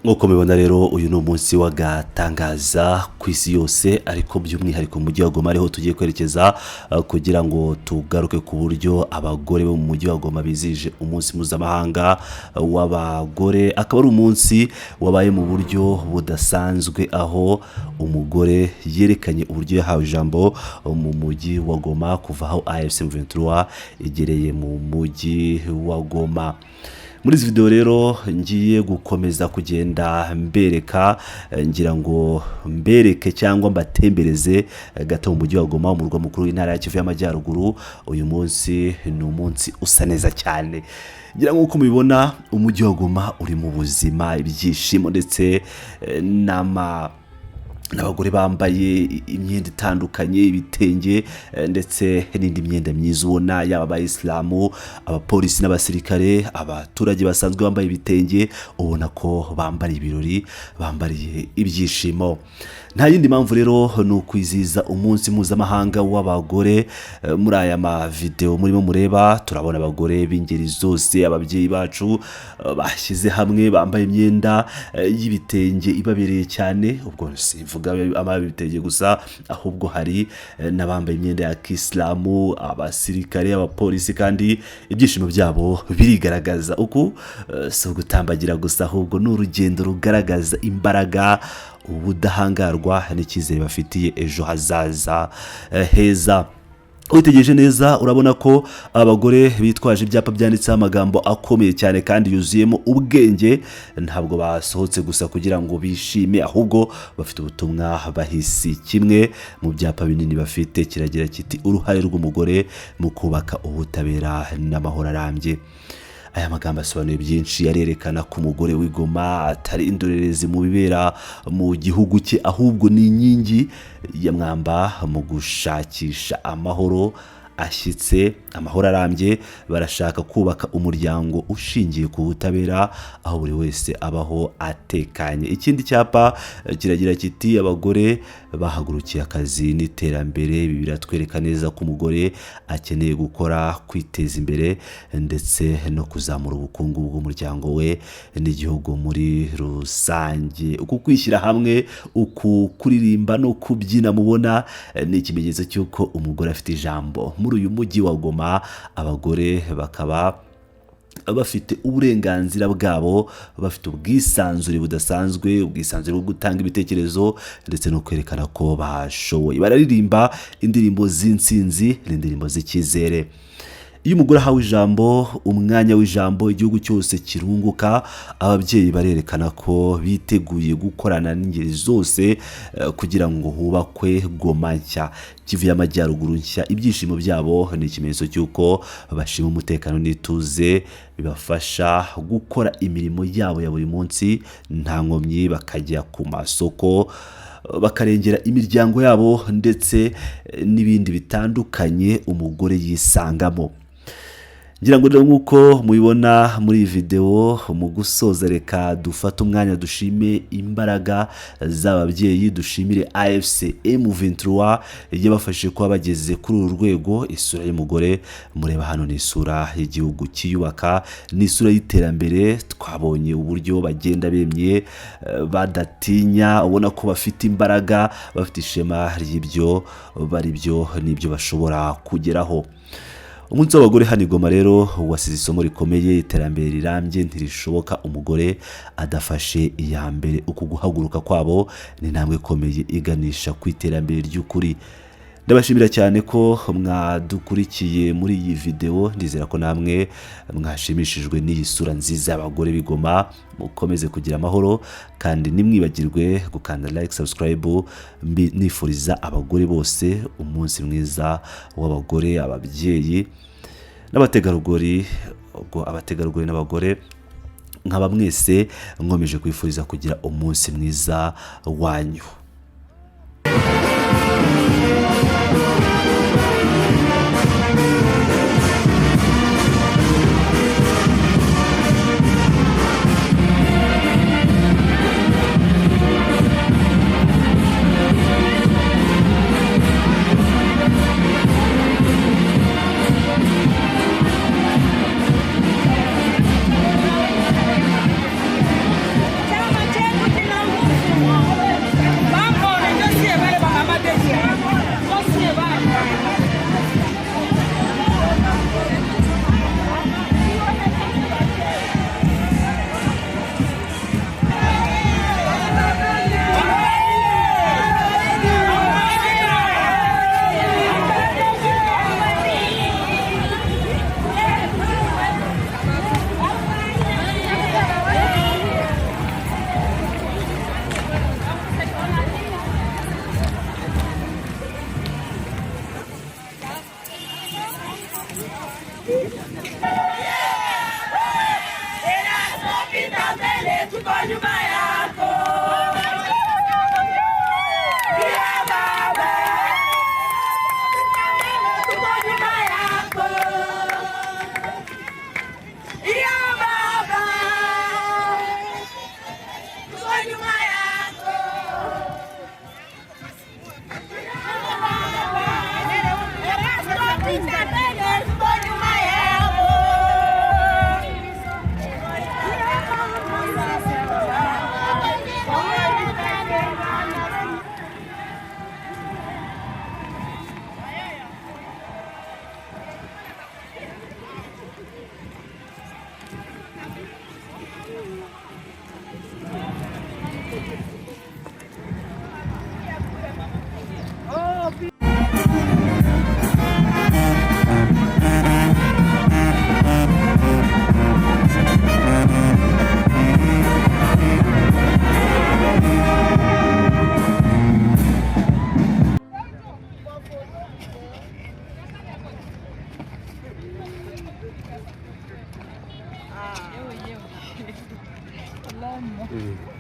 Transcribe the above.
Nk'uko mubibona rero uyu ni umunsi w'agatangaza ku isi yose, ariko by'umwihariko mu mujyi wa Goma ariho tugiye kwerekeza kugira ngo tugaruke ku buryo abagore bo mu mujyi wa Goma bizije umunsi mpuzamahanga w'abagore. Akaba ari umunsi wabaye mu buryo budasanzwe, aho umugore yerekanye uburyo yahawe ijambo mu mujyi wa Goma kuva aho AFC M23 igereye mu mujyi wa Goma. Muri izi video rero ngiye gukomeza kugenda mbereka, ngira ngo mbereke cyangwa mbatembereze gato mu mujyi wa Goma, umurwa mukuru w'intara ya Kivu y'Amajyaruguru. Uyu munsi ni umunsi usa neza cyane, ngira ngo uko mubibona umujyi wa Goma uri mu buzima, ibyishimo ndetse n'abagore bambaye imyenda itandukanye, ibitenge ndetse n'indi myenda myiza ubona, yaba abayisilamu, abapolisi n'abasirikare, abaturage basanzwe bambaye ibitenge, ubona ko bambariye ibirori, bambariye ibyishimo. Nta yindi mpamvu rero ni ukwizihiza umunsi mpuzamahanga w'abagore. Muri aya mavideo murimo mureba turabona abagore b'ingeri zose, ababyeyi bacu bashyize hamwe, bambaye imyenda y'ibitenge ibabereye cyane. Ubwo sivuga ababitenge gusa, ahubwo hari n'abambaye imyenda ya kisilamu, abasirikare, abapolisi, kandi ibyishimo byabo birigaragaza. Uku si ugutambagira gusa, ahubwo ni urugendo rugaragaza imbaraga, ubudahangarwa n'icyizere bafitiye ejo hazaza heza. Witegereje neza urabona ko abagore bitwaje ibyapa byanditseho amagambo akomeye cyane kandi yuzuyemo ubwenge. Ntabwo basohotse gusa kugira ngo bishime, ahubwo bafite ubutumwa bahisi. Kimwe mu byapa binini bafite kiragira kiti uruhare rw'umugore mu kubaka ubutabera n'amahoro arambye. Aya magambo asobanuye byinshi, yarerekana ko umugore w'Igoma atari indorerezi mu bibera mu gihugu cye, ahubwo ni inkingi ya mwamba mu gushakisha amahoro ashyitse, amahoro arambye. Barashaka kubaka umuryango ushingiye ku butabera, aho buri wese abaho atekanye. Ikindi cyapa kiragira kiti abagore bahagurukiye akazi n'iterambere. Ibi biratwereka neza ko umugore akeneye gukora, kwiteza imbere ndetse no kuzamura ubukungu bw'umuryango we n'igihugu muri rusange. Uku kwishyira hamwe, uku kuririmba no kubyina mubona ni ikimenyetso cy'uko umugore afite ijambo. Muri uyu mujyi wa Goma abagore bakaba bafite uburenganzira bwabo, bafite ubwisanzure budasanzwe, ubwisanzure bwo gutanga ibitekerezo ndetse no kwerekana ko bashoboye. Bararirimba indirimbo z'insinzi n'indirimbo z'icyizere. Iyo umugore ahawe ijambo, umwanya w'ijambo, igihugu cyose kirunguka. Ababyeyi barerekana ko biteguye gukorana n'ingeri zose kugira ngo hubakwe Goma nshya, Kivu y'Amajyaruguru nshya. Ibyishimo byabo ni ikimenyetso cy'uko bashima umutekano n'ituze, bibafasha gukora imirimo yabo ya buri munsi nta nkomyi, bakajya ku masoko, bakarengera imiryango yabo ndetse n'ibindi bitandukanye umugore yisangamo. Ngira ngo nk'uko mubibona muri iyi video, mu gusoza reka dufate umwanya dushime imbaraga z'ababyeyi, dushimire AFC M23 yabafashije kuba bageze kuri uru rwego. Isura y'umugore mureba hano ni isura y'igihugu kiyubaka, ni isura y'iterambere. Twabonye uburyo bagenda bemye, badatinya, ubona ko bafite imbaraga, bafite ishema ry'ibyo bari byo n'ibyo bashobora kugeraho. Umunsi w'abagore hano i Goma rero wasize isomo rikomeye. Iterambere rirambye ntirishoboka umugore adafashe iya mbere. Uku guhaguruka kwabo ni intambwe ikomeye iganisha ku iterambere ry'ukuri. ndabashimira cyane ko mwadukurikiye muri iyi video, ndizera ko namwe mwashimishijwe n'iyi sura nziza y'abagore b'Igoma. Mukomeze kugira amahoro kandi nimwibagirwe gukanda like, subscribe. Nifuriza abagore bose umunsi mwiza w'abagore, ababyeyi n'abategarugori. Ubwo abategarugori n'abagore nkaba mwese nkomeje kwifuriza kugira umunsi mwiza wanyu. Lama.